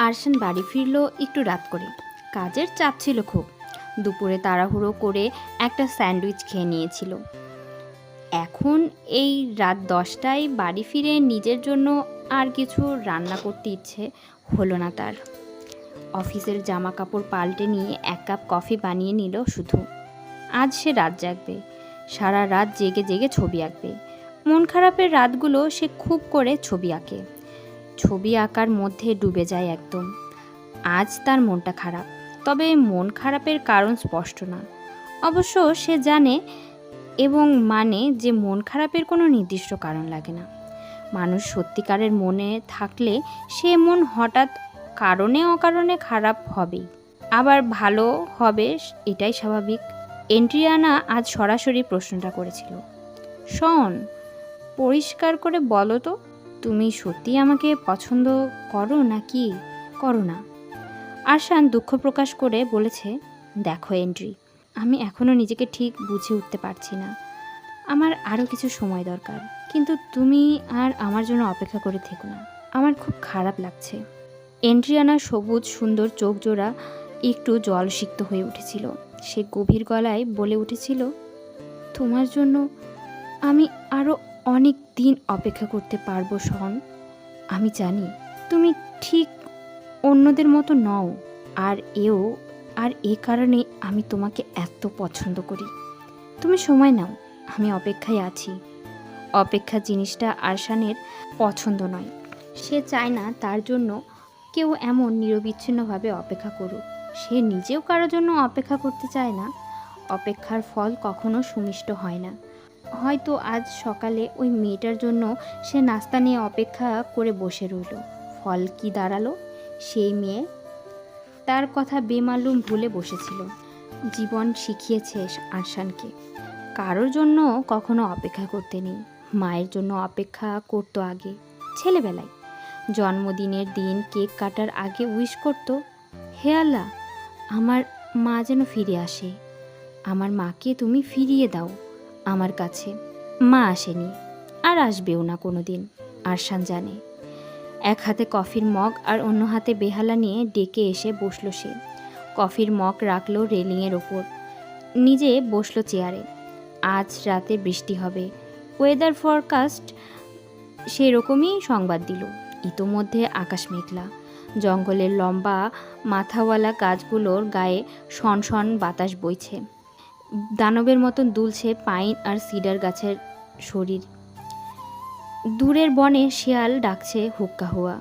আরশান বাড়ি ফিরল একটু রাত করে। কাজের চাপ ছিল খুব। দুপুরে তাড়াহুড়ো করে একটা স্যান্ডউইচ খেয়ে নিয়েছিল। এখন এই রাত 10টায় বাড়ি ফিরে নিজের জন্য আর কিছু রান্না করতে ইচ্ছে হলো না তার। অফিসের জামা কাপড় পাল্টে নিয়ে 1 কাপ কফি বানিয়ে নিল শুধু। আজ সে রাত জাগবে, সারা রাত জেগে জেগে ছবি আঁকবে। মন খারাপের রাতগুলো সে খুব করে ছবি আঁকে, ছবি আঁকার মধ্যে ডুবে যায় একদম। আজ তার মনটা খারাপ, তবে মন খারাপের কারণ স্পষ্ট না। অবশ্য সে জানে এবং মানে যে মন খারাপের কোনো নির্দিষ্ট কারণ লাগে না। মানুষ সত্যিকারের মনে থাকলে সে মন হঠাৎ কারণে অকারণে খারাপ হবেই, আবার ভালো হবে, এটাই স্বাভাবিক। এন্ড্রিয়ানা আজ সরাসরি প্রশ্নটা করেছিল, শোন, পরিষ্কার করে বলো তো, তুমি সত্যি আমাকে পছন্দ করো নাকি করো না? আরশান দুঃখ প্রকাশ করে বলেছে, দেখো এন্ড্রি, আমি এখনও নিজেকে ঠিক বুঝে উঠতে পারছি না। আমার আরও কিছু সময় দরকার, কিন্তু তুমি আর আমার জন্য অপেক্ষা করে থেকো না, আমার খুব খারাপ লাগছে। এন্ড্রিয়ানার সবুজ সুন্দর চোখ জোড়া একটু জলসিক্ত হয়ে উঠেছিল। সে গভীর গলায় বলে উঠেছিল, তোমার জন্য আমি আরও অনেক দিন অপেক্ষা করতে পারবো শন। আমি জানি তুমি ঠিক অন্যদের মতো নও, আর এ কারণে আমি তোমাকে এত পছন্দ করি। তুমি সময় নাও, আমি অপেক্ষায় আছি। অপেক্ষা জিনিসটা আরশানের পছন্দ নয়। সে চায় না তার জন্য কেউ এমন নিরবিচ্ছিন্নভাবে অপেক্ষা করুক। সে নিজেও কারোর জন্য অপেক্ষা করতে চায় না। অপেক্ষার ফল কখনো সুমিষ্ট হয় না। হয়তো আজ সকালে ওই মেয়েটার জন্য সে নাস্তা নিয়ে অপেক্ষা করে বসে রইল। ফল কি দাঁড়ালো? সেই মেয়ে তার কথা বেমালুম ভুলে বসেছিল। জীবন শিখিয়েছে আরশানকে কারোর জন্য কখনো অপেক্ষা করতে নেই। মায়ের জন্য অপেক্ষা করতো আগে ছেলেবেলায়। জন্মদিনের দিন কেক কাটার আগে উইশ করতো, হে আল্লাহ, আমার মা যেন ফিরে আসে, আমার মাকে তুমি ফিরিয়ে দাও আমার কাছে। মা আসেনি, আর আসবেও না কোনো দিন, আরশান জানে। এক হাতে কফির মগ আর অন্য হাতে বেহালা নিয়ে ডেকে এসে বসল সে। কফির মগ রাখলো রেলিংয়ের ওপর, নিজে বসলো চেয়ারে। আজ রাতে বৃষ্টি হবে, ওয়েদার ফরকাস্ট সেরকমই সংবাদ দিল। ইতোমধ্যে আকাশ মেঘলা, জঙ্গলের লম্বা মাথাওয়ালা গাছগুলোর গায়ে শনশন বাতাস বইছে। দানবের মতন দুলছে পাইন আর সিডার গাছের শরীর। দূরের বনে শিয়াল ডাকছে হুক্কা হুয়া,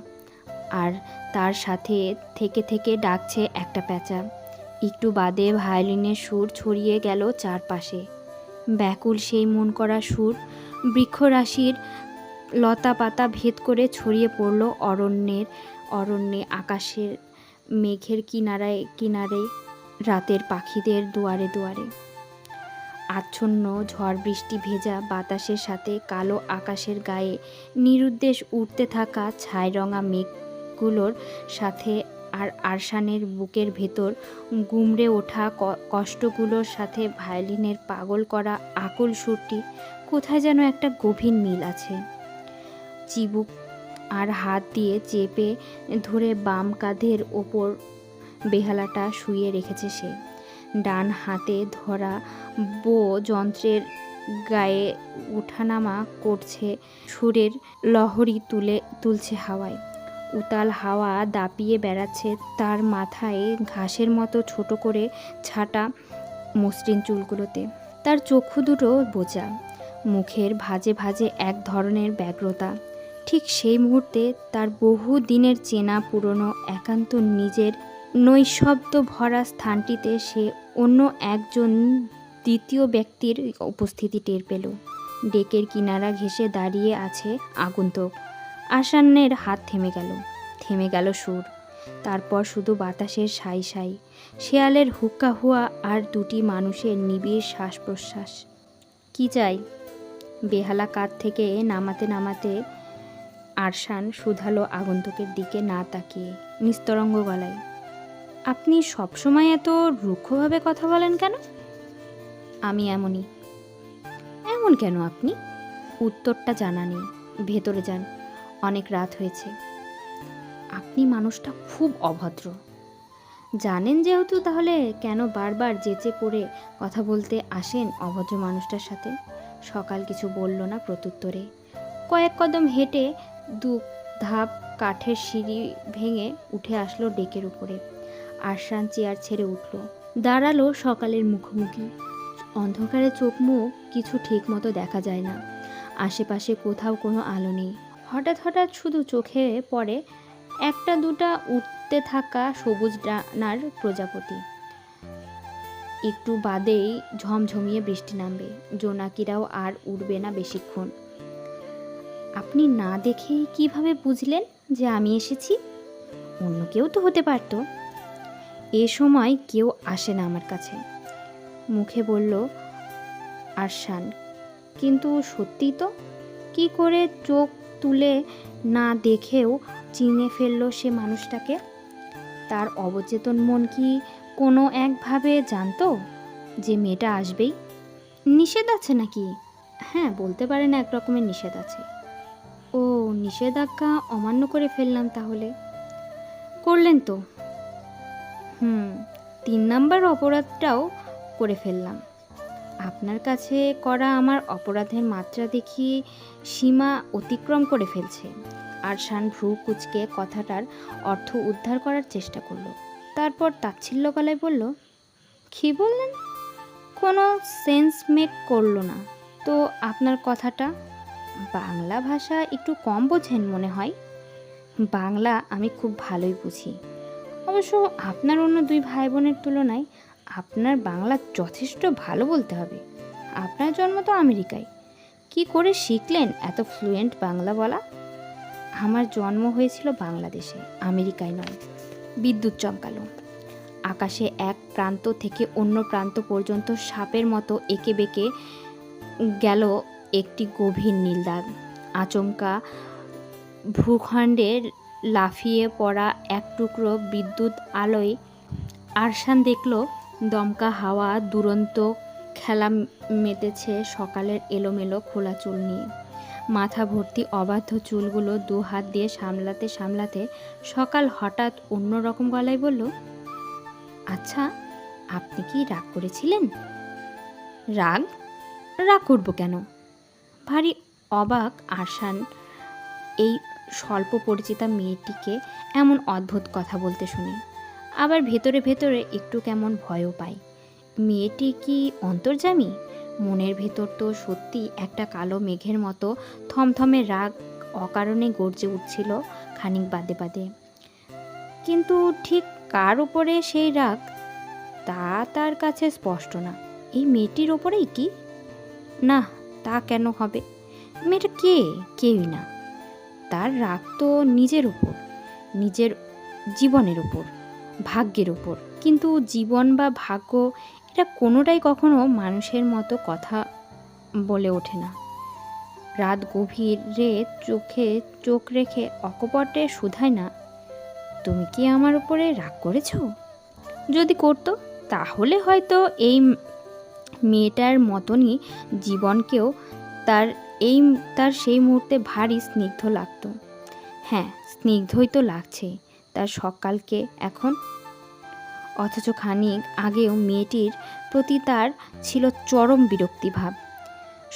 আর তার সাথে থেকে থেকে ডাকছে একটা প্যাঁচা। একটু বাদে ভায়োলিনের সুর ছড়িয়ে গেল চারপাশে। ব্যাকুল সেই মন করা সুর বৃক্ষরাশির লতা পাতা ভেদ করে ছড়িয়ে পড়ল অরণ্যে, আকাশের মেঘের কিনারায় কিনারে, রাতের পাখিদের দুয়ারে দুয়ারে। আচ্ছন্ন ঝড় বৃষ্টি ভেজা বাতাসের সাথে কালো আকাশের গায়ে নিরুদ্দেশ উঠতে থাকা ছাইরঙা মেঘগুলোর সাথে আর আরশানের বুকের ভেতর গুমড়ে ওঠা কষ্টগুলোর সাথে ভায়োলিনের পাগল করা আকুল সুরটি কোথায় যেন একটা গভীর মিল আছে। চিবুক আর হাত দিয়ে চেপে ধরে বাম কাঁধের ওপর বেহালাটা শুইয়ে রেখেছে সে। ডান হাতে ধরা বো যন্ত্রের গায়ে ওঠানামা করছে, সুরের লহরী তুলছে হাওয়ায়। উতাল হাওয়া দাপিয়ে বেড়াচ্ছে তার মাথায় ঘাসের মতো ছোট করে ছাটা মসৃণ চুলগুলোতে। তার চক্ষু দুটো বোচা, মুখের ভাঁজে ভাঁজে এক ধরনের ব্যগ্রতা। ঠিক সেই মুহূর্তে তার বহু দিনের চেনা পুরনো একান্ত নিজের নৈশব্দ ভরা স্থানটিতে সে অন্য একজন দ্বিতীয় ব্যক্তির উপস্থিতি টের পেল। ডেকের কিনারা ঘেঁষে দাঁড়িয়ে আছে আগন্তুক। আরশানের হাত থেমে গেল সুর। তারপর শুধু বাতাসের সাই সাই, শেয়ালের হুক্কা হুয়া আর দুটি মানুষের নিবিড় শ্বাস প্রশ্বাস। কি চাই? বেহালা কাঁধ থেকে নামাতে নামাতে আরশান শুধালো আগন্তুকের দিকে না তাকিয়ে নিস্তরঙ্গ গলায়, আপনি সবসময় এত রুক্ষভাবে কথা বলেন কেন? আমি এমনই। এমন কেন আপনি? উত্তরটা জানা নেই। ভেতরে যান, অনেক রাত হয়েছে। আপনি মানুষটা খুব অভদ্র। জানেন যেহেতু, তাহলে কেন বারবার যেচে পড়ে কথা বলতে আসেন অভদ্র মানুষটার সাথে? সকাল কিছু বলল না প্রত্যুত্তরে। কয়েক কদম হেঁটে দু ধাপ কাঠের সিঁড়ি ভেঙে উঠে আসলো ডেকের উপরে। আরশান চেয়ার ছেড়ে উঠল, দাঁড়ালো সকালের মুখোমুখি। অন্ধকারে চোখ মুখ কিছু ঠিক মতো দেখা যায় না, আশেপাশে কোথাও কোনো আলো নেই। হঠাৎ হঠাৎ শুধু চোখে পড়ে একটা দুটা উঠতে থাকা সবুজ ডানার প্রজাপতি। একটু বাদেই ঝমঝমিয়ে বৃষ্টি নামবে, জোনাকিরাও আর উড়বে না বেশিক্ষণ। আপনি না দেখেই কিভাবে বুঝলেন যে আমি এসেছি? অন্য কেউ তো হতে পারত। এ সময় কেউ আসে না আমার কাছে, মুখে বলল আরশান। কিন্তু সত্যি তো, কি করে চোখ তুলে না দেখেও চিনে ফেললো সে মানুষটাকে? তার অবচেতন মন কি কোনো একভাবে জানতো যে মেয়েটা আসবেই? নিষেধ আছে নাকি? হ্যাঁ, বলতে পারেন এক রকমের নিষেধ আছে। ও, নিষেধাজ্ঞা অমান্য করে ফেললাম তাহলে? করলেন তো। 3 নাম্বার অপরাধটাও করে ফেললাম। আপনার কাছে করা আমার অপরাধের মাত্রা দেখি সীমা অতিক্রম করে ফেলছে। আরশান ভ্রু কুঁচকে কথাটার অর্থ উদ্ধার করার চেষ্টা করলো। তারপর তাচ্ছিল্য গলায় বলল, কী বললেন? কোনো সেন্স মেক করলো না তো আপনার কথাটা। বাংলা ভাষা একটু কম বোঝেন মনে হয়। বাংলা আমি খুব ভালোই বুঝি। অবশ্য আপনার অন্য 2 ভাই বোনের তুলনায় আপনার বাংলা যথেষ্ট ভালো বলতে হবে। আপনার জন্ম তো আমেরিকায়, কি করে শিখলেন এত ফ্লুয়েন্ট বাংলা বলা? আমার জন্ম হয়েছিল বাংলাদেশে, আমেরিকায় নয়। বিদ্যুৎ চমকালো। আকাশে এক প্রান্ত থেকে অন্য প্রান্ত পর্যন্ত সাপের মতো এঁকে বেঁকে গেল একটি গভীর নীল দাগ। আচমকা ভূখণ্ডে লাফিয়ে পড়া এক টুকরো বিদ্যুৎ আলোয় আরশান দেখল দমকা হাওয়া দুরন্ত খেলা মেতেছে সকালের এলোমেলো খোলা চুল নিয়ে। মাথা ভর্তি অবাধ্য চুলগুলো 2 হাত দিয়ে সামলাতে সামলাতে সকাল হঠাৎ অন্যরকম গলায় বলল, আচ্ছা, আপনি কি রাগ করেছিলেন? রাগ? রাগ করবো কেন? ভারী অবাক আরশান এই স্বল্প পরিচিতা মেয়েটিকে এমন অদ্ভুত কথা বলতে শুনে। আবার ভেতরে ভেতরে একটু কেমন ভয়ও পায়। মেয়েটি কি অন্তর্যামী? মনের ভেতর তো সত্যি একটা কালো মেঘের মতো থমথমে রাগ অকারণে গর্জে উঠছিল খানিক বাদে বাদে। কিন্তু ঠিক কার ওপরে সেই রাগ তা তার কাছে স্পষ্ট না। এই মেয়েটির ওপরেই কি? না, তা কেন হবে? মেয়েটা কে? কেউই না। তার রাগ তো নিজের উপর, নিজের জীবনের উপর, ভাগ্যের উপর। কিন্তু জীবন বা ভাগ্য এটা কোনোটাই কখনো মানুষের মতো কথা বলে ওঠে না। রাত গভীরে চোখে চোখ রেখে অকপটে শুধায় না, তুমি কি আমার উপরে রাগ করেছ? যদি করতো তাহলে হয়তো এই মেয়েটার মতনই জীবনকেও তার সেই মুহূর্তে ভারী স্নিগ্ধ লাগতো। হ্যাঁ, স্নিগ্ধই তো লাগছে তার সকালকে এখন। অথচ খানিক আগেও মেয়েটির প্রতি তার ছিল চরম বিরক্তিভাব।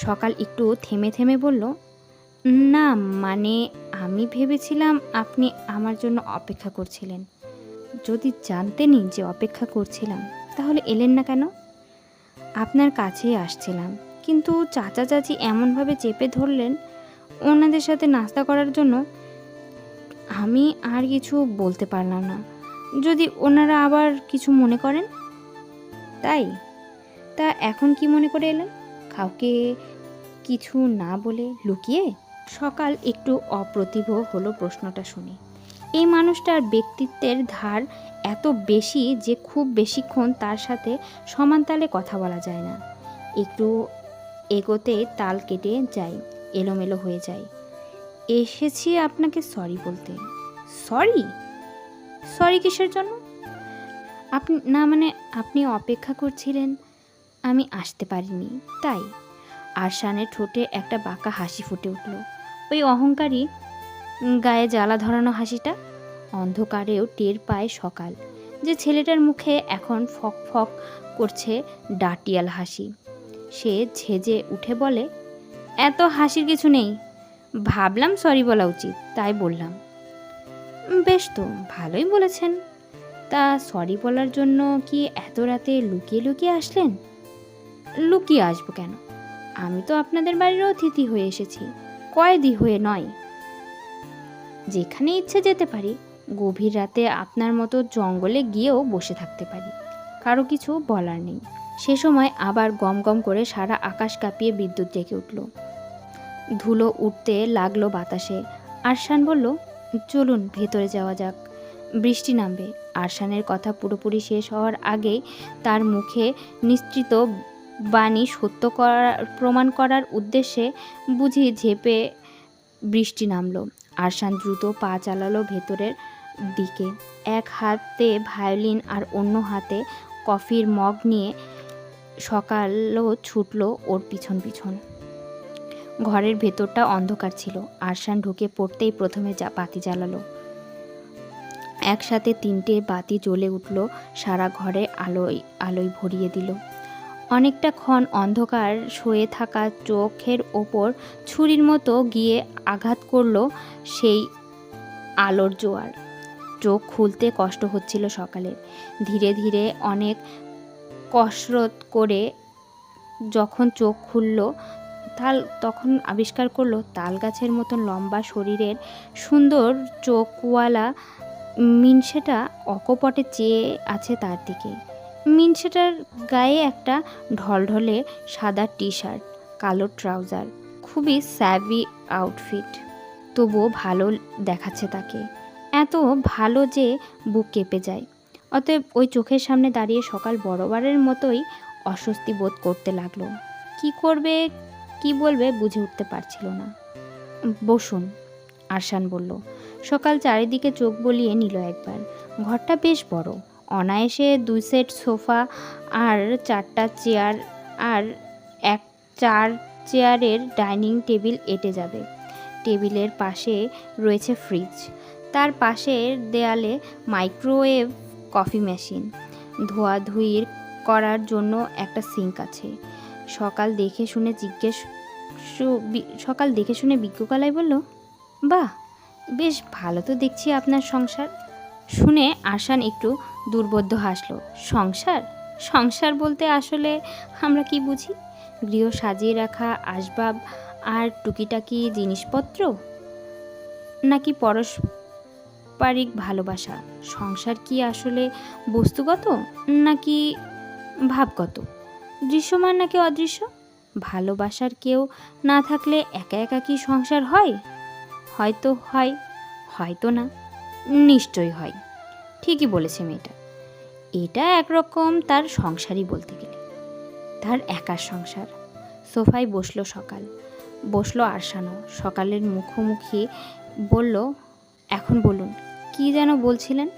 সকাল একটু থেমে থেমে বলল, না মানে আমি ভেবেছিলাম আপনি আমার জন্য অপেক্ষা করছিলেন। যদি জানতেনই যে অপেক্ষা করছিলাম তাহলে এলেন না কেন? আপনার কাছেই আসছিলাম, কিন্তু চাচা চাচি এমনভাবে চেপে ধরলেন ওনাদের সাথে নাস্তা করার জন্য, আমি আর কিছু বলতে পারলাম না। যদি ওনারা আবার কিছু মনে করেন। তাই? তা এখন কি মনে করে এলেন? কাউকে কিছু না বলে লুকিয়ে? সকাল একটু অপ্রতিভ হলো প্রশ্নটা শুনে। এই মানুষটার ব্যক্তিত্বের ধার এত বেশি যে খুব বেশিক্ষণ তার সাথে সমান তালে কথা বলা যায় না। একটু এগোতে তাল কেটে যায়, এলোমেলো হয়ে যায়। এসেছি আপনাকে সরি বলতে। সরি? সরি কিসের জন্য? আপনি না মানে আপনি অপেক্ষা করছিলেন, আমি আসতে পারিনি তাই। আরশানের ঠোঁটে একটা বাঁকা হাসি ফুটে উঠল, ওই অহংকারী গায়ে জ্বালা ধরানো হাসিটা। অন্ধকারেও টের পায় সকাল যে ছেলেটার মুখে এখন ফক ফক করছে ডাটিয়াল হাসি। সে ঝেঁজে উঠে বলে, এত হাসির কিছু নেই, ভাবলাম সরি বলা উচিত তাই বললাম। বেশ তো, ভালোই বলেছেন। তা সরি বলার জন্য কি এত রাতে লুকিয়ে লুকিয়ে আসলেন? লুকিয়ে আসবো কেন? আমি তো আপনাদের বাড়ির অতিথি হয়ে এসেছি, কয়েদি হয়ে নয়। যেখানে ইচ্ছে যেতে পারি, গভীর রাতে আপনার মতো জঙ্গলে গিয়েও বসে থাকতে পারি, কারো কিছু বলার নেই। সে সময় আবার গম গম করে সারা আকাশ কাঁপিয়ে বিদ্যুৎ জেগে উঠল। ধুলো উঠতে লাগলো বাতাসে। আরশান বলল, চলুন ভেতরে যাওয়া যাক, বৃষ্টি নামবে। আরশানের কথা পুরোপুরি শেষ হওয়ার আগেই তার মুখে নিশ্চিত বাণী সত্য প্রমাণ করার উদ্দেশ্যে বুঝি ঝেঁপে বৃষ্টি নামলো। আরশান দ্রুত পা চালালো ভেতরের দিকে। এক হাতে ভায়োলিন আর অন্য হাতে কফির মগ নিয়ে সকালও ছুটলো ওর পিছন পিছন। ঘরের ভেতরটা অন্ধকার ছিল। আরশান ঢুকে পড়তেই প্রথমে বাতি জ্বালালো। একসাথে 3টে বাতি জ্বলে উঠল, সারা ঘরে আলোয় ভরিয়ে দিল। অনেকটা ক্ষণ অন্ধকার শুয়ে থাকা চোখের ওপর ছুরির মতো গিয়ে আঘাত করল সেই আলোর জোয়ার। চোখ খুলতে কষ্ট হচ্ছিল সকালের। ধীরে ধীরে অনেক কসরত করে যখন চোখ খুলল, তখন আবিষ্কার করলো তাল গাছের মতন লম্বা শরীরের সুন্দর চোখওয়ালা মিনসেটা অকপটে চেয়ে আছে তার দিকে। মিনসেটার গায়ে একটা ঢলঢলে সাদা টি শার্ট, কালো ট্রাউজার, খুবই স্যাভি আউটফিট। তবুও ভালো দেখাচ্ছে তাকে, এত ভালো যে বুক কেঁপে যায়। অতএব ওই চোখের সামনে দাঁড়িয়ে সকাল বড়বারের মতোই অস্বস্তি বোধ করতে লাগলো। কি করবে কি বলবে বুঝে উঠতে পারছিল না। বসুন, আরশান বলল। সকাল চারিদিকে চোখ বলিয়ে নিল একবার। ঘরটা বেশ বড়, অনায়াসে 2 সেট সোফা আর 4টা চেয়ার আর 4 চেয়ারের ডাইনিং টেবিল এঁটে যাবে। টেবিলের পাশে রয়েছে ফ্রিজ, তার পাশের দেয়ালে মাইক্রোওয়েভ কফি মেশিন, ধোয়াধুয়ি করার জন্য একটা সিঙ্ক আছে। সকাল দেখে শুনে বিজ্ঞ গলায় বলল, বাহ, বেশ ভালো তো দেখছি আপনার সংসার। শুনে আরশান একটু দুর্বোধ্য হাসলো। সংসার বলতে আসলে আমরা কি বুঝি? গৃহ সাজিয়ে রাখা আসবাব আর টুকিটাকি জিনিসপত্র, নাকি পারস্পরিক ভালোবাসা? সংসার কি আসলে বস্তুগত নাকি ভাবগত, দৃশ্যমান নাকি অদৃশ্য? ভালোবাসার কেউ না থাকলে একা একা কি সংসার হয়? হয়তো হয়, হয়তো না, নিশ্চয়ই হয়। ঠিকই বলেছে মেয়েটা। এটা একরকম তার সংসারই বলতে গেলে, তার একার সংসার। সোফায় বসলো সকাল, বসলো আরশানও। সকালের মুখোমুখি বলল, এখন বলুন, কি যেন বলছিলেন?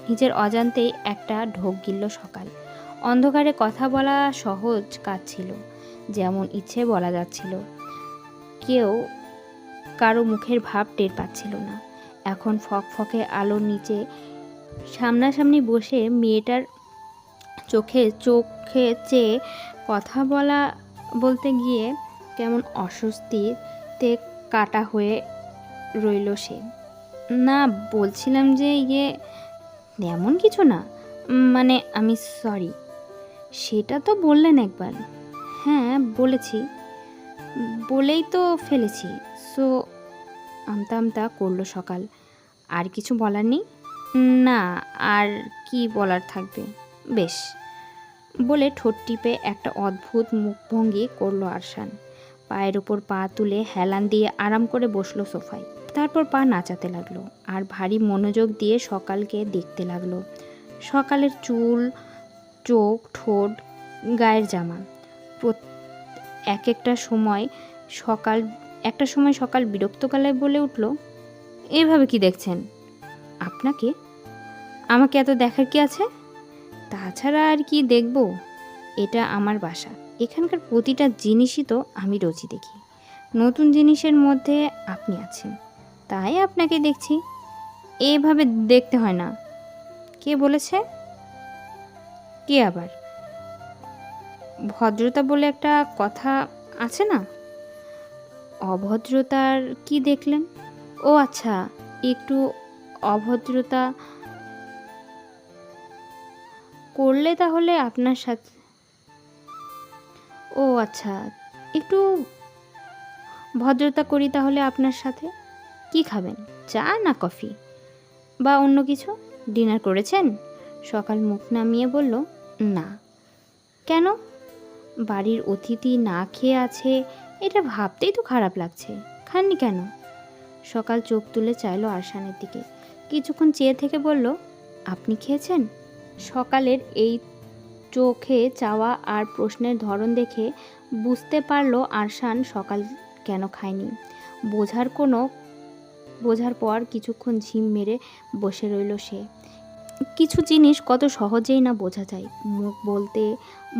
নিজের অজান্তেই একটা ঢোক গিলল সকাল। অন্ধকারে কথা বলা সহজ কাজ ছিল, যেমন ইচ্ছে বলা যাচ্ছিল। কেউ কারো মুখের ভাব টের পাচ্ছিল না। এখন ফকফকে আলোর নিচে সামনাসামনি বসে মেয়েটার চোখে চেয়ে কথা বলতে গিয়ে কেমন অস্বস্তিতে কাটা হয়ে রইল সে। না, বলছিলাম যে এমন কিছু না, মানে আমি সরি। সেটা তো বললেন একবার। হ্যাঁ বলেছি, বলেই তো ফেলেছি। সো আমতা করলো সকাল। আর কিছু বলার নেই? না, আর কি বলার থাকবে। বেশ, বলে ঠোঁট টিপে একটা অদ্ভুত মুখভঙ্গি করলো আরশান। পায়ের ওপর পা তুলে হেলান দিয়ে আরাম করে বসলো সোফায়। তারপর পা নাচাতে লাগলো আর ভারী মনোযোগ দিয়ে সকালকে দেখতে লাগলো। সকালের চুল, চোখ, ঠোঁট, গায়ের জামা, একটা সময় সকাল বিরক্ত গলায় বলে উঠল, এইভাবে কি দেখছেন? আপনাকে? আমাকে এত দেখার কি আছে? তাছাড়া আর কি দেখব? এটা আমার বাসা, এখানকার প্রতিটা জিনিসই তো আমি রোজই দেখি। নতুন জিনিসের মধ্যে আপনি আছেন, তাই আপনাকে দেখছি। এভাবে দেখতে হয় না। কে বলেছে? কে আবার? ভদ্রতা বলে একটা কথা আছে না? অভদ্রতার কি দেখলেন? ও আচ্ছা, একটু অভদ্রতা করলে তাহলে আপনার সাথে। ও আচ্ছা, একটু ভদ্রতা করি তাহলে আপনার সাথে। কি খাবেন? চা না কফি বা অন্য কিছু? ডিনার করেছেন? সকাল মুখ নামিয়ে বলল, না। কেন? বাড়ির অতিথি না খেয়ে আছে, এটা ভাবতেই তো খারাপ লাগছে। খাননি কেন? সকাল চোখ তুলে চাইলো আরশানের দিকে, কিছুক্ষণ চেয়ে থেকে বলল, আপনি খেয়েছেন? সকালের এই চোখে চাওয়া আর প্রশ্নের ধরন দেখে বুঝতে পারলো আরশান সকাল কেন খায়নি। বোঝার পর কিছুক্ষণ ঝিম মেরে বসে রইল সে। কিছু জিনিস কত সহজেই না বোঝা যায়।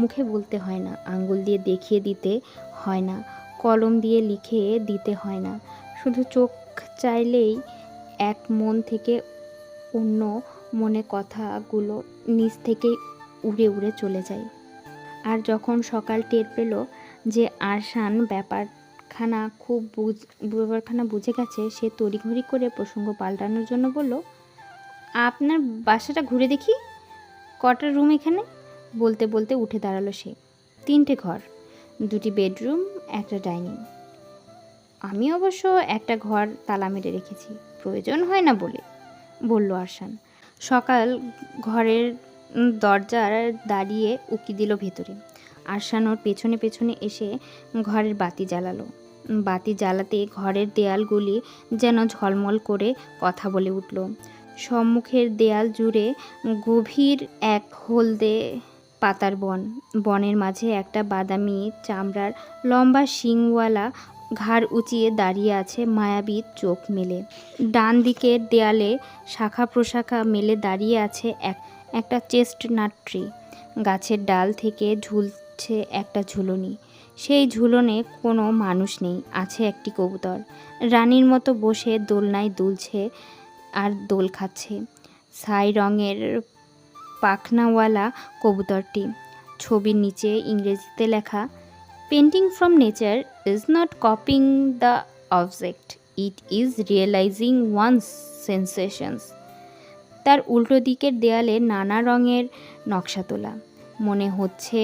মুখে বলতে হয় না, আঙ্গুল দিয়ে দেখিয়ে দিতে হয় না, কলম দিয়ে লিখে দিতে হয় না, শুধু চোখ চাইলেই এক মন থেকে অন্য মনে কথাগুলো নিজ থেকেই উড়ে উড়ে চলে যায়। আর যখন সকাল টের পেল যে আরশান ব্যাপারখানা বুঝে গেছে, সে তড়িঘড়ি করে প্রসঙ্গ পাল্টানোর জন্য বলল, আপনার বাসাটা ঘুরে দেখি। কটা রুম এখানে? বলতে বলতে উঠে দাঁড়ালো সে। 3টে ঘর, 2টি বেডরুম, একটা ডাইনিং। আমি অবশ্য একটা ঘর তালা মেরে রেখেছি, প্রয়োজন হয় না বলল আরশান। সকাল ঘরের দরজার দাঁড়িয়ে উকি দিল ভেতরে। আরশান ওর পেছনে পেছনে এসে ঘরের বাতি জ্বালালো। বাতি জ্বালাতে ঘরের দেয়ালগুলি যেন ঝলমল করে কথা বলে উঠল। সম্মুখের দেয়াল জুড়ে গভীর এক হলদে পাতার বনের মাঝে একটা বাদামি চামড়ার লম্বা শিংওয়ালা ঘাড় উঁচিয়ে দাঁড়িয়ে আছে মায়াবী চোখ মেলে। ডান দিকের দেয়ালে শাখা প্রশাখা মেলে দাঁড়িয়ে আছে একটা চেস্টনাট ট্রি। গাছের ডাল থেকে ঝুলছে একটা ঝুলনি। সেই ঝুলনে কোনো মানুষ নেই, আছে একটি কবুতর। রানীর মতো বসে দোলনায় দুলছে আর দোল খাচ্ছে। ছাই রঙের পাখনাওয়ালা কবুতরটি। ছবির নিচে ইংরেজিতে লেখা, painting from nature is not copying the object, it is realising one's sensations. তার উল্টো দিকের দেয়ালে নানা রঙের নকশা তোলা। মনে হচ্ছে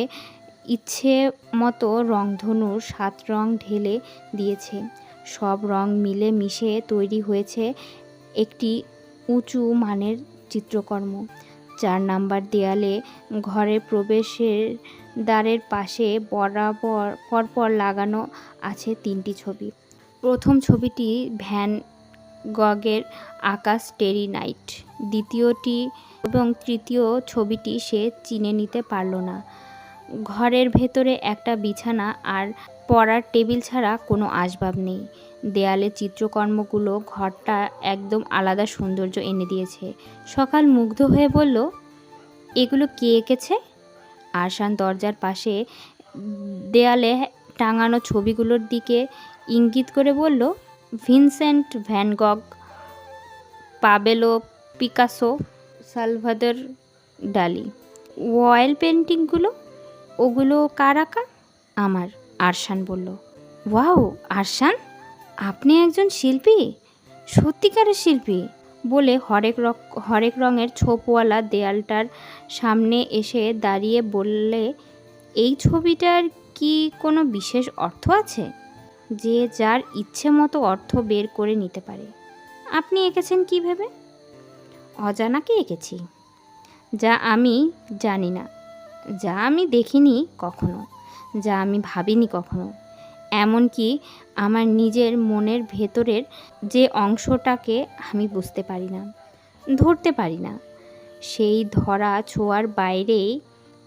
ইচ্ছে মতো রংধনুর 7 রং ঢেলে দিয়েছে। সব রং মিলে মিশে তৈরি হয়েছে একটি উঁচু মানের চিত্রকর্ম। 4 নাম্বার দেয়ালে ঘরের প্রবেশের দ্বারের পাশে পরপর লাগানো আছে 3টি ছবি। প্রথম ছবিটি ভ্যান গগের আঁকা স্টেরি নাইট। দ্বিতীয়টি এবং তৃতীয় ছবিটি সে চিনে নিতে পারল না। ঘরের ভেতরে একটা বিছানা আর পড়ার টেবিল ছাড়া কোনো আসবাব নেই। দেয়ালের চিত্রকর্মগুলো ঘরটা একদম আলাদা সৌন্দর্য এনে দিয়েছে। সকাল মুগ্ধ হয়ে বলল, এগুলো কে এঁকেছে? আরশান দরজার পাশে দেয়ালে টাঙানো ছবিগুলোর দিকে ইঙ্গিত করে বলল, ভিনসেন্ট ভ্যান গগ, পাবেলো পিকাসো, সালভাদর ডালি। অয়েল পেন্টিংগুলো, ওগুলো কার আঁকা? আমার, আরশান বলল। ওয়াও আরশান, আপনি একজন শিল্পী, সত্যিকারের শিল্পী। বলে হরেক রঙের ছোপওয়ালা দেয়ালটার সামনে এসে দাঁড়িয়ে বললে, এই ছবিটার কি কোনো বিশেষ অর্থ আছে? যে যার ইচ্ছে মতো অর্থ বের করে নিতে পারে। আপনি এঁকেছেন কী ভেবে? অজানাকে এঁকেছি, যা আমি জানি না, যা আমি দেখিনি কখনো, যা আমি ভাবিনি কখনো, এমনকি আমার নিজের মনের ভেতরের যে অংশটাকে আমি বুঝতে পারি না, ধরতে পারি না, সেই ধরা ছোঁয়ার বাইরেই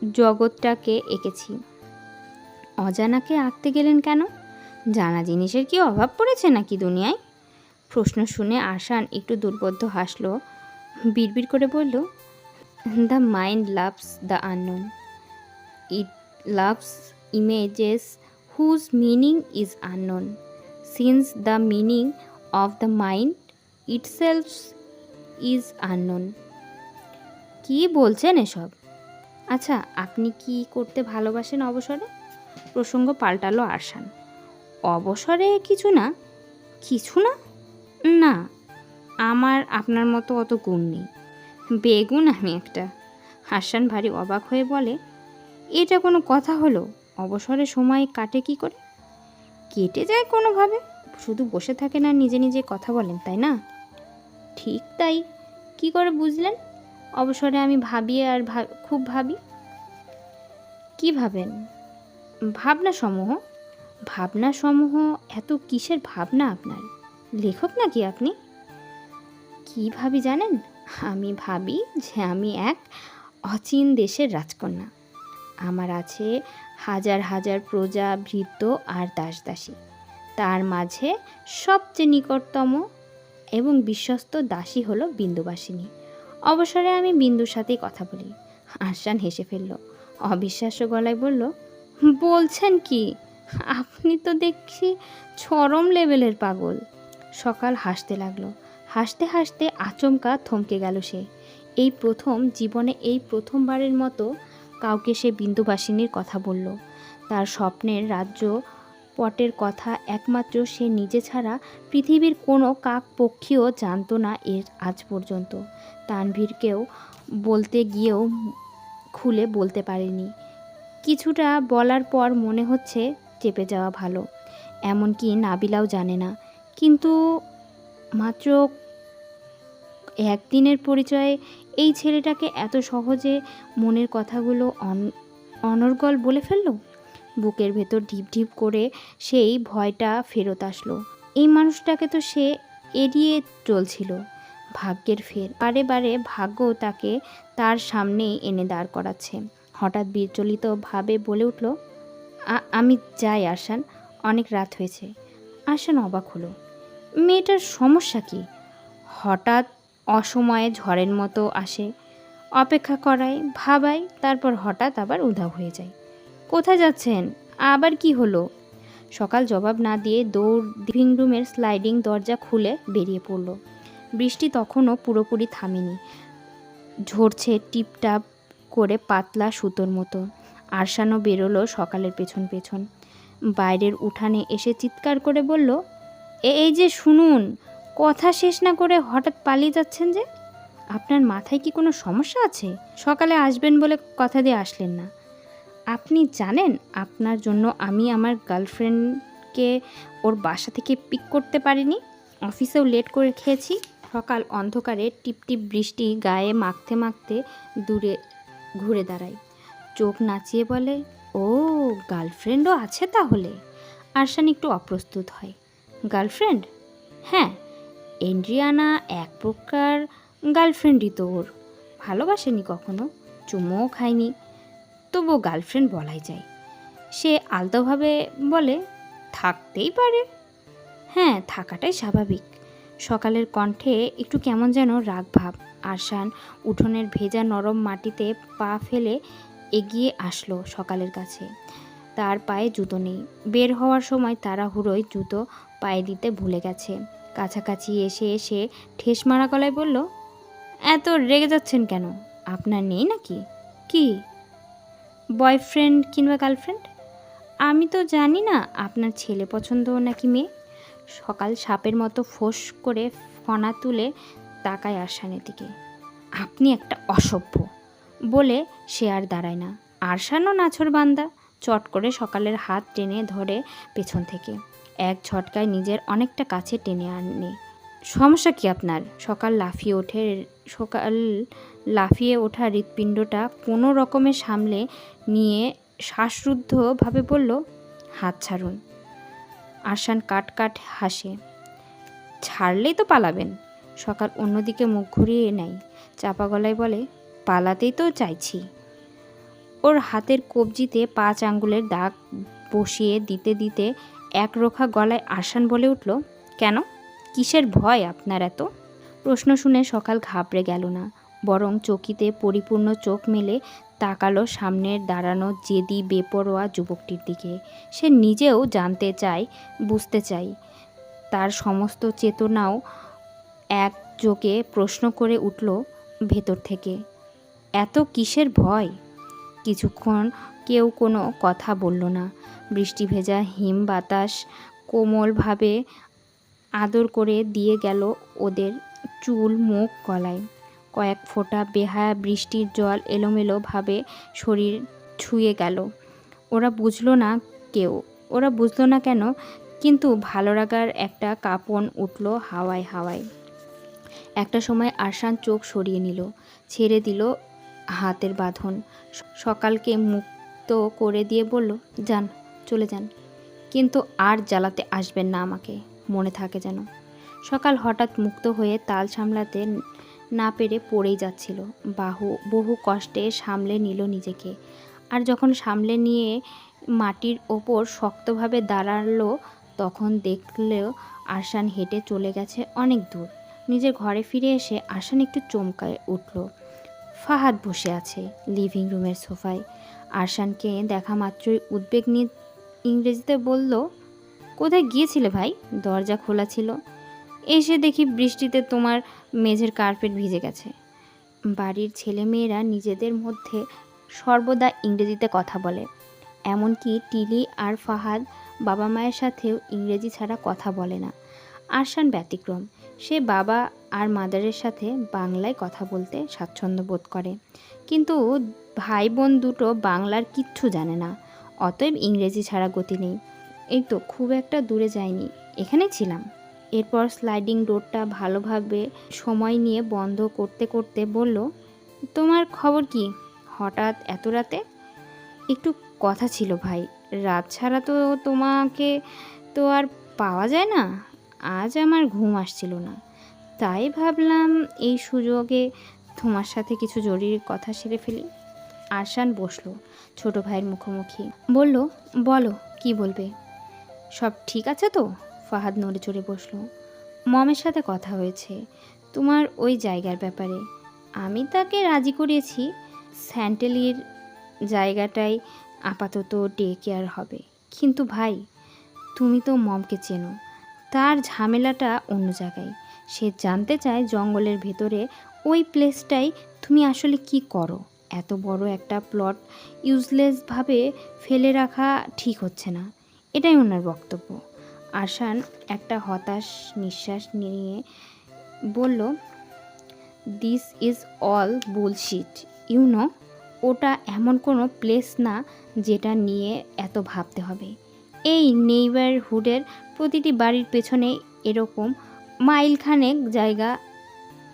জগৎটাকে এঁকেছি। অজানাকে আঁকতে গেলেন কেন? জানা জিনিসের কি অভাব পড়েছে নাকি দুনিয়ায়? প্রশ্ন শুনে আরশান একটু দুর্বোধ্য হাসল, বিড়বিড় করে বলল, the mind loves the unknown, it loves images whose meaning is unknown, since the meaning of the mind itself is unknown. কি বলছেন এসব? আচ্ছা, আপনি কি করতে ভালোবাসেন অবসরে? প্রসঙ্গ পাল্টালো আরশান। অবসরে কিছু না। কিছু না? না, আমার আপনার মতো অত গুণ নেই। বেগুন আমি একটা। আরশান ভারী অবাক হয়ে বলে, এটা কোনো কথা হলো? অবসরে সময় কাটে কি করে? কেটে যায় কোনোভাবে। শুধু বসে থাকেন আর নিজে নিজে কথা বলেন, তাই না? ঠিক তাই। কি করে বুঝলেন? অবসরে আমি ভাবি আর খুব ভাবি। কি ভাবেন? ভাবনা সমূহ। ভাবনা সমূহ? এত কিসের ভাবনা আপনার? লেখক নাকি আপনি? কি ভাবি জানেন? আমি ভাবি যে আমি এক অচিন দেশের রাজকন্যা। আমার আছে হাজার হাজার প্রজা, ভৃত্য আর দাসদাসী। তার মাঝে সবচেয়ে নিকটতম এবং বিশ্বস্ত দাসী হলো বিন্দুবাসিনী। অবসরে আমি বিন্দুর সাথেই কথা বলি। আরশান হেসে ফেলল। অবিশ্বাস্য গলায় বলল, বলছেন কি? আপনি তো দেখছি চরম লেভেলের পাগল। সকাল হাসতে লাগলো। হাসতে হাসতে আচমকা থমকে গেল সে। এই প্রথমবারের মতো কাউকে সে বিন্দুবাসিনীর কথা বলল। তার স্বপ্নের রাজ্য পটের কথা একমাত্র সে নিজে ছাড়া পৃথিবীর কোনো কাক পক্ষীও জানত না এর আজ পর্যন্ত। তানভীরকেও বলতে গিয়েও খুলে বলতে পারেনি। কিছুটা বলার পর মনে হচ্ছে চেপে যাওয়া ভালো। এমনকি নাবিলাও জানে না। কিন্তু মাত্র একদিনের পরিচয়ে এই ছেলেটাকে এত সহজে মনের কথাগুলো অনর্গল বলে ফেলল। বুকের ভেতর ঢিপ ঢিপ করে সেই ভয়টা ফেরত আসলো। এই মানুষটাকে তো সে এড়িয়ে চলছিল। ভাগ্যের ফের। বারে বারে ভাগ্য তাকে তার সামনেই এনে দাঁড় করাচ্ছে। হঠাৎ বিচলিতভাবে বলে উঠল, আমি যাই আরশান, অনেক রাত হয়েছে। আরশান অবাক হলো। মেয়েটার সমস্যা কি? হঠাৎ অসময়ে ঝড়ের মতো আসে, অপেক্ষা করায়, ভাবায়, তারপর হঠাৎ আবার উধাও হয়ে যায়। কোথায় যাচ্ছেন? আবার কি হলো? সকাল জবাব না দিয়ে দৌড় লিভিং রুমের স্লাইডিং দরজা খুলে বেরিয়ে পড়ল। বৃষ্টি তখনও পুরোপুরি থামেনি, ঝরছে টিপটাপ করে পাতলা সুতোর মতো। আরশানও বেরোলো সকালের পেছন পেছন। বাইরের উঠানে এসে চিৎকার করে বলল, এই যে শুনুন, কথা শেষ না করে হঠাৎ পালিয়ে যাচ্ছেন যে? আপনার মাথায় কি কোনো সমস্যা আছে? সকালে আসবেন বলে কথা দিয়ে আসলেন না। আপনি জানেন আপনার জন্য আমি আমার গার্লফ্রেন্ডকে ওর বাসা থেকে পিক করতে পারিনি, অফিসেও লেট করে খেয়েছি। সকাল অন্ধকারে টিপটিপ বৃষ্টি গায়ে মাখতে মাখতে দূরে ঘুরে দাঁড়ায়, চোখ নাচিয়ে বলে, ও গার্লফ্রেন্ডও আছে তাহলে? আরশান একটু অপ্রস্তুত হয়। গার্লফ্রেন্ড? হ্যাঁ, এন্ড্রিয়ানা এক প্রকার গার্লফ্রেন্ডই তো ওর। ভালোবাসেনি কখনো, চুমোও খায়নি, তবুও গার্লফ্রেন্ড বলাই যায়। সে আলতোভাবে বলে, থাকতেই পারে। হ্যাঁ, থাকাটাই স্বাভাবিক। সকালের কণ্ঠে একটু কেমন যেন রাগ ভাব। আরশান উঠোনের ভেজা নরম মাটিতে পা ফেলে এগিয়ে আসলো সকালের কাছে। তার পায়ে জুতো নেই। বের হওয়ার সময় তাড়াহুড়োয় জুতো পায়ে দিতে ভুলে গেছে। কাছাকাছি এসে এসে ঠেস মারা গলায় বলল, এত রেগে যাচ্ছেন কেন? আপনার নেই নাকি? কি বয়ফ্রেন্ড কিংবা গার্লফ্রেন্ড? আমি তো জানি না আপনার ছেলে পছন্দ নাকি মেয়ে। সকাল সাপের মতো ফোঁস করে ফনা তুলে তাকায় আরশানের দিকে। আপনি একটা অসভ্য। বলে সে আর দাঁড়ায় না। আরশানও নাছোড়বান্দা, চট করে সকালের হাত টেনে ধরে পেছন থেকে এক ঝটকায় নিজের অনেকটা কাছে টেনে আনে। সমস্যা কি আপনার? সকাল লাফিয়ে ওঠা হৃৎপিণ্ডটা কোনো রকমে সামলে নিয়ে শ্বাসরুদ্ধভাবে বলল, হাত ছাড়ুন। আরশান কাট কাট হাসে। ছাড়লেই তো পালাবেন। সকাল অন্যদিকে মুখ ঘুরিয়ে নেয়, চাপা গলায় বলে, পালাতেই তো চাইছি। ওর হাতের কবজিতে 5 আঙ্গুলের দাগ বসিয়ে দিতে দিতে একরোখা গলায় আরশান বলে উঠল, কেন? কিসের ভয় আপনার এত? প্রশ্ন শুনে সকাল ঘাবড়ে গেল না, বরং চকিতে পরিপূর্ণ চোখ মেলে তাকালো সামনের দাঁড়ানো জেদি বেপরোয়া যুবকটির দিকে। সে নিজেও জানতে চায়, বুঝতে চায়। তার সমস্ত চেতনাও এক চোখে প্রশ্ন করে উঠল ভেতর থেকে, এত কিসের ভয়? কিছুক্ষণ কেউ কোনো কথা বলল না। বৃষ্টি ভেজা হিম বাতাস কোমলভাবে আদর করে দিয়ে গেল ওদের চুল, মুখ, গলায়। কয়েক ফোঁটা বেহায়া বৃষ্টির জল এলোমেলোভাবে শরীর ছুঁয়ে গেল। ওরা বুঝলো না কেন, কিন্তু ভালো লাগার একটা কাঁপন উঠল হাওয়ায় হাওয়ায়। একটা সময় আরশান চোখ সরিয়ে নিল, ছেড়ে দিল হাতের বাঁধন। সকালকে মুক্ত করে দিয়ে বলল, যান, চলে যান, কিন্তু আর জ্বালাতে আসবেন না আমাকে, মনে থাকে যেন। সকাল হঠাৎ মুক্ত হয়ে তাল সামলাতে না পেরে পড়েই যাচ্ছিল। বহু কষ্টে সামলে নিল নিজেকে। আর যখন সামলে নিয়ে মাটির ওপর শক্তভাবে দাঁড়ালো, তখন দেখলেও আরশান হেঁটে চলে গেছে অনেক দূর। নিজের ঘরে ফিরে এসে আরশান একটু চমকায় উঠল। ফাহাদ বসে আছে লিভিং রুমের সোফায়। আরশানকে দেখা মাত্রই উদ্বেগ নিয়ে ইংরেজিতে বলল, কোথায় গিয়েছিলে ভাই? দরজা খোলা ছিল, এসে দেখি বৃষ্টিতে তোমার মেঝের কার্পেট ভিজে গেছে। বাড়ির ছেলেমেয়েরা নিজেদের মধ্যে সর্বদা ইংরেজিতে কথা বলে, এমনকি টিলি আর ফাহাদ বাবা মায়ের সাথেও ইংরেজি ছাড়া কথা বলে না। আরশান ব্যতিক্রম। সে বাবা আর মাদারের সাথে বাংলায় কথা বলতে স্বাচ্ছন্দ্য বোধ করে, কিন্তু ভাই বোন দুটো বাংলার কিচ্ছু জানে না। অতএব ইংরেজি ছাড়া গতি নেই। এই তো খুব একটা দূরে যায়নি, এখানেই ছিলাম। এরপর স্লাইডিং ডোরটা ভালোভাবে সময় নিয়ে বন্ধ করতে করতে বলল, তোমার খবর কি হঠাৎ এত রাতে? একটু কথা ছিল ভাই, রাত ছাড়া তো তোমাকে তো আর পাওয়া যায় না। আজ আমার ঘুম আসছিল না, তাই ভাবলাম এই সুযোগে তোমার সাথে কিছু জরুরি কথা সেরে ফেলি। আরশান বসলো ছোট ভাইয়ের মুখোমুখি, বলল, বলো, কি বলবে? সব ঠিক আছে তো? ফাহাদ নড়ে চড়ে বসলো। মমের সাথে কথা হয়েছে তোমার ওই জায়গার ব্যাপারে। আমি তাকে রাজি করিয়েছি, স্যান্টেলির জায়গাটাই আপাতত ডে কেয়ার হবে। কিন্তু ভাই, তুমি তো মমকে চেনো, তার ঝামেলাটা অন্য জায়গায়। সে জানতে চায় জঙ্গলের ভেতরে ওই প্লেসটাই তুমি আসলে কি করো। এত বড় একটা প্লট ইউজলেসভাবে ফেলে রাখা ঠিক হচ্ছে না, এটাই ওনার বক্তব্য। আরশান একটা হতাশ নিঃশ্বাস নিয়ে বলল, this is all bullshit, you know. ওটা এমন কোনো প্লেস না যেটা নিয়ে এত ভাবতে হবে। এই নেইবারহুডের প্রতিটি বাড়ির পেছনে এরকম মাইলখানেক জায়গা,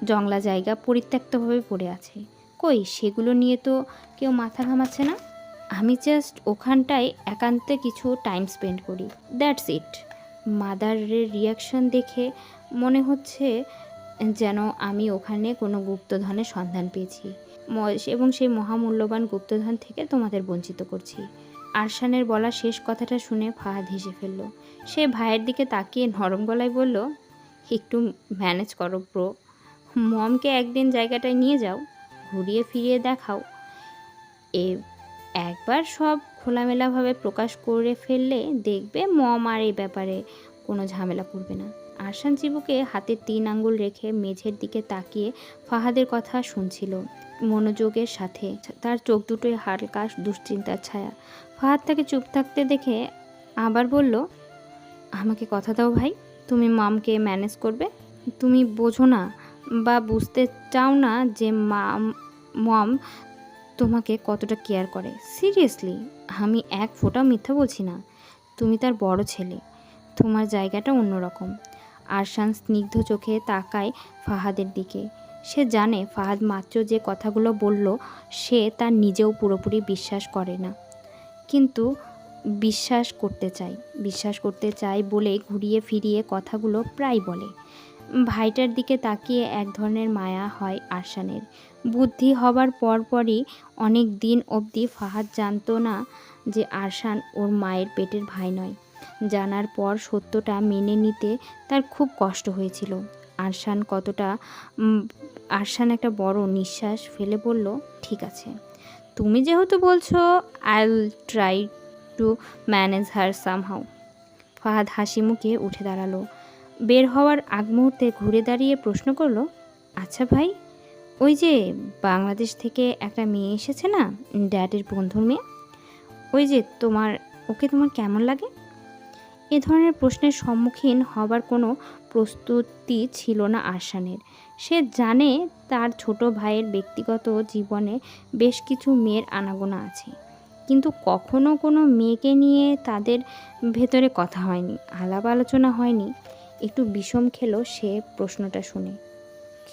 জংলা জায়গা পরিত্যক্তভাবে পড়ে আছে। কই সেগুলো নিয়ে তো কেউ মাথা ঘামাচ্ছে না। আমি জাস্ট ওখানটায় একান্তে কিছু টাইম স্পেন্ড করি, দ্যাটস ইট। মাদারের রিয়াকশন দেখে মনে হচ্ছে যেন আমি ওখানে কোনো গুপ্তধনের সন্ধান পেয়েছি এবং সেই মহামূল্যবান গুপ্তধন থেকে তোমাদের বঞ্চিত করছি। আরশানের বলা শেষ কথাটা শুনে ফাহাদ হেসে ফেলল। সে ভাইয়ের দিকে তাকিয়ে নরম গলায় বলল, একটু ম্যানেজ করো ব্রো। মমকে একদিন জায়গাটায় নিয়ে যাও, ঘুরিয়ে ফিরিয়ে দেখাও। একবার সব খোলামেলাভাবে প্রকাশ করে ফেললে দেখবে মম আর এই ব্যাপারে কোনো ঝামেলা করবে না। আরশান চিবুকে হাতের 3 আঙ্গুল রেখে মেঝের দিকে তাকিয়ে ফাহাদের কথা শুনছিল মনোযোগের সাথে। তার চোখ দুটোই হালকা দুশ্চিন্তার ছায়া। ফাহাদ তাকে চুপ থাকতে দেখে আবার বলল, আমাকে কথা দাও ভাই, তুমি মমকে ম্যানেজ করবে। তুমি বোঝো না বা বুঝতে চাও না যে মম তোমাকে কতটা কেয়ার করে। সিরিয়াসলি, আমি এক ফোঁটাও মিথ্যা বলছি না। তুমি তার বড় ছেলে, তোমার জায়গাটা অন্যরকম। আরশান স্নিগ্ধ চোখে তাকায় ফাহাদের দিকে। সে জানে ফাহাদ মাত্র যে কথাগুলো বলল সে তার নিজেও পুরোপুরি বিশ্বাস করে না, কিন্তু বিশ্বাস করতে চায় বলে ঘুরিয়ে ফিরিয়ে কথাগুলো প্রায় বলে। ভাইটার দিকে তাকিয়ে এক ধরনের মায়া হয় আরশানের। বুদ্ধি হবার পরপরই অনেক দিন অবধি ফাহাদ জানতো না যে আরশান ওর মায়ের পেটের ভাই নয়। জানার পর সত্যটা মেনে নিতে তার খুব কষ্ট হয়েছিল। আরশান একটা বড় নিঃশ্বাস ফেলে বলল, ঠিক আছে, তুমি যেহেতু বলছো, I will try to manage her somehow. Fahad হাসি মুখে উঠে দাঁড়ালো। বের হওয়ার আগ মুহূর্তে ঘুরে দাঁড়িয়ে প্রশ্ন করলো, আচ্ছা ভাই, ওই যে বাংলাদেশ থেকে একটা মেয়ে এসেছে না, ড্যাডের বন্ধুর মেয়ে, ওই যে ওকে তোমার কেমন লাগে? এ ধরনের প্রশ্নের সম্মুখীন হবার কোনো প্রস্তুতি ছিল না আরশানের। সে জানে তার ছোট ভাইয়ের ব্যক্তিগত জীবনে বেশ কিছু মেয়ের আনাগোনা আছে, কিন্তু কখনো কোনো মেয়েকে নিয়ে তাদের ভেতরে কথা হয়নি, আলাপ আলোচনা হয়নি। একটু বিষম খেলো সে প্রশ্নটা শুনে।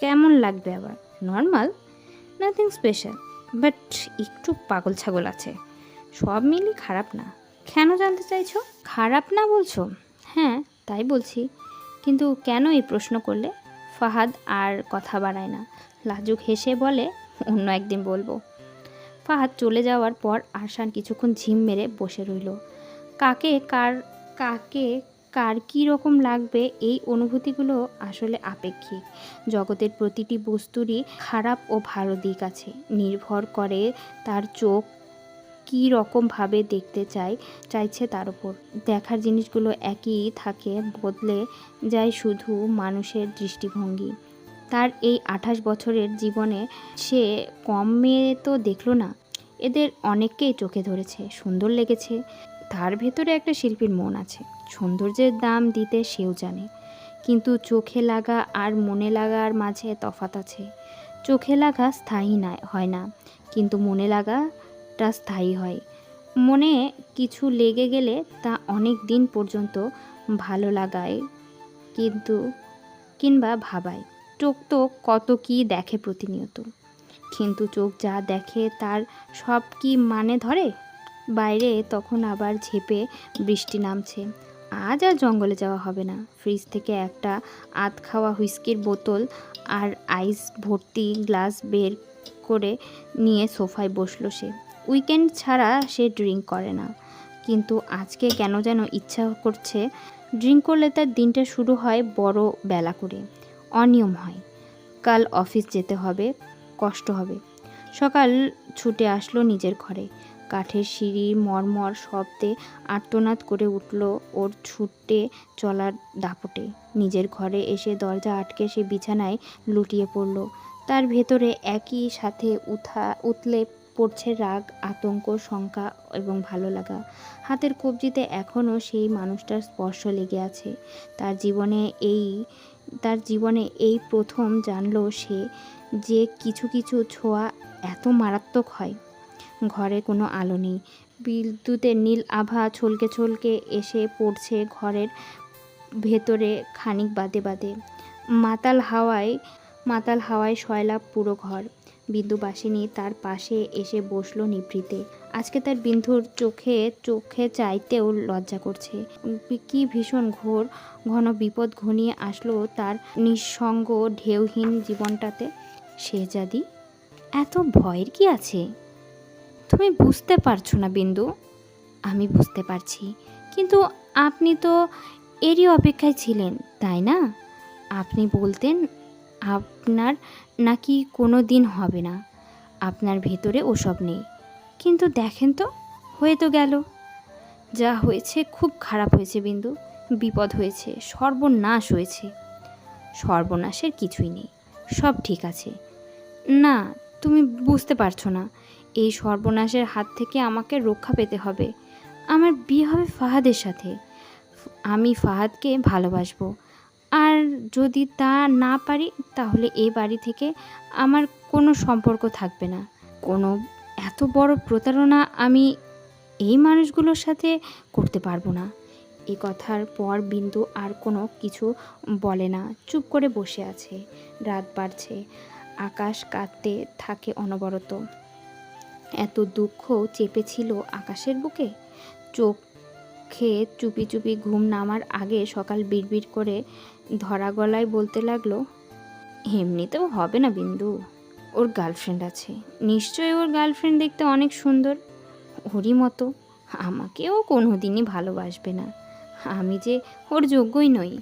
কেমন লাগবে আবার? নর্মাল, নাথিং স্পেশাল, বাট একটু পাগল ছাগল আছে। সব মিলই খারাপ না। কেন জানতে চাইছো? খারাপ না বলছো? হ্যাঁ, তাই বলছি। কিন্তু কেন এই প্রশ্ন করলে? ফাহাদ আর কথা বাড়ায় না, লাজুক হেসে বলে, অন্য একদিন বলবো। ফাহাদ চলে যাওয়ার পর আরশান কিছুক্ষণ ঝিম মেরে বসে রইল। কাকে কার কী রকম লাগবে এই অনুভূতিগুলো আসলে আপেক্ষিক। জগতের প্রতিটি বস্তুরই খারাপ ও ভালো দিক আছে, নির্ভর করে তার চোখ কী রকমভাবে দেখতে চাইছে তার উপর। দেখার জিনিসগুলো একই থাকে, বদলে যায় শুধু মানুষের দৃষ্টিভঙ্গি। তার এই 28 বছরের জীবনে সে কম মেয়ে তো দেখল না, এদের অনেককেই চোখে ধরেছে, সুন্দর লেগেছে। তার ভেতরে একটা শিল্পীর মন আছে, সৌন্দর্যের দাম দিতে সেও জানে। কিন্তু চোখে লাগা আর মনে লাগার মাঝে তফাৎ আছে। চোখে লাগা স্থায়ী হয় না, কিন্তু মনে লাগাটা স্থায়ী হয়। মনে কিছু লেগে গেলে তা অনেক দিন পর্যন্ত ভালো লাগায় কিংবা ভাবায়। চোখ তো কত কী দেখে প্রতিনিয়ত, কিন্তু চোখ যা দেখে তার সব কি মানে ধরে? বাইরে তখন আবার ঝেঁপে বৃষ্টি নামছে। আজ আর জঙ্গলে যাওয়া হবে না। ফ্রিজ থেকে একটা আধ খাওয়া হুইস্কির বোতল আর আইস ভর্তি গ্লাস বের করে নিয়ে সোফায় বসলো সে। উইকেন্ড ছাড়া সে ড্রিঙ্ক করে না, কিন্তু আজকে কেন যেন ইচ্ছা করছে। ড্রিঙ্ক করলে তার দিনটা শুরু হয় বড় বেলা করে, অনিয়ম হয়। কাল অফিস যেতে হবে, কষ্ট হবে। সকাল ছুটে আসলো নিজের ঘরে। কাঠের সিঁড়ি মরমর শব্দে আর্তনাদ করে উঠল ওর ছুটে চলার দাপটে। নিজের ঘরে এসে দরজা আটকে সে বিছানায় লুটিয়ে পড়ল। তার ভেতরে একই সাথে উথলে পড়ছে রাগ, আতঙ্ক, শঙ্কা এবং ভালো লাগা। হাতের কবজিতে এখনও সেই মানুষটার স্পর্শ লেগে আছে। তার জীবনে এই প্রথম জানল সে যে কিছু কিছু ছোঁয়া এত মারাত্মক হয়। ঘরে কোনো আলো নেই। বিদ্যুতের নীল আভা ছলকে ছলকে এসে পড়ছে ঘরের ভেতরে খানিক বাদে বাদে। মাতাল হাওয়ায় সয়লাব পুরো ঘর। বিন্দুবাসিনী তার পাশে এসে বসলো নিভৃতে। আজকে তার বিন্ধুর চোখে চাইতেও লজ্জা করছে। কি ভীষণ ঘন বিপদ ঘনিয়ে আসলো তার নিঃসঙ্গ ঢেউহীন জীবনটাতে। শেহজাদি, এত ভয়ের কি আছে? তুমি বুঝতে পারছো না বিন্দু। আমি বুঝতে পারছি, কিন্তু আপনি তো এরই অপেক্ষায় ছিলেন, তাই না? আপনি বলতেন আপনার নাকি কোনো দিন হবে না, আপনার ভেতরে ওসব নেই। কিন্তু দেখেন তো, হয়ে তো গেল। যা হয়েছে খুব খারাপ হয়েছে বিন্দু, বিপদ হয়েছে, সর্বনাশ হয়েছে। সর্বনাশের কিছুই নেই, সব ঠিক আছে। না, তুমি বুঝতে পারছো না। এই সর্বনাশের হাত থেকে আমাকে রক্ষা পেতে হবে। আমার বিয়ে হবে ফাহাদের সাথে। আমি ফাহাদকে ভালোবাসবো, আর যদি তা না পারি তাহলে এ বাড়ি থেকে আমার কোনো সম্পর্ক থাকবে না। কোনো এত বড় প্রতারণা আমি এই মানুষগুলোর সাথে করতে পারবো না। এই কথার পর বিন্দু আর কোনো কিছু বলে না, চুপ করে বসে আছে। রাত বাড়ছে, আকাশ কাঁদতে থাকে অনবরত। এত দুঃখ চেপেছিল আকাশের বুকে। চোখে চুপি চুপি ঘুম নামার আগে সকাল বিড়বিড় করে ধরা গলায় বলতে লাগলো, এমনিতেও হবে না বিন্দু, ওর গার্লফ্রেন্ড আছে। নিশ্চয়ই ওর গার্লফ্রেন্ড দেখতে অনেক সুন্দর, ওরই মতো। আমাকেও কোনো দিনই ভালোবাসবে না, আমি যে ওর যোগ্যই নই।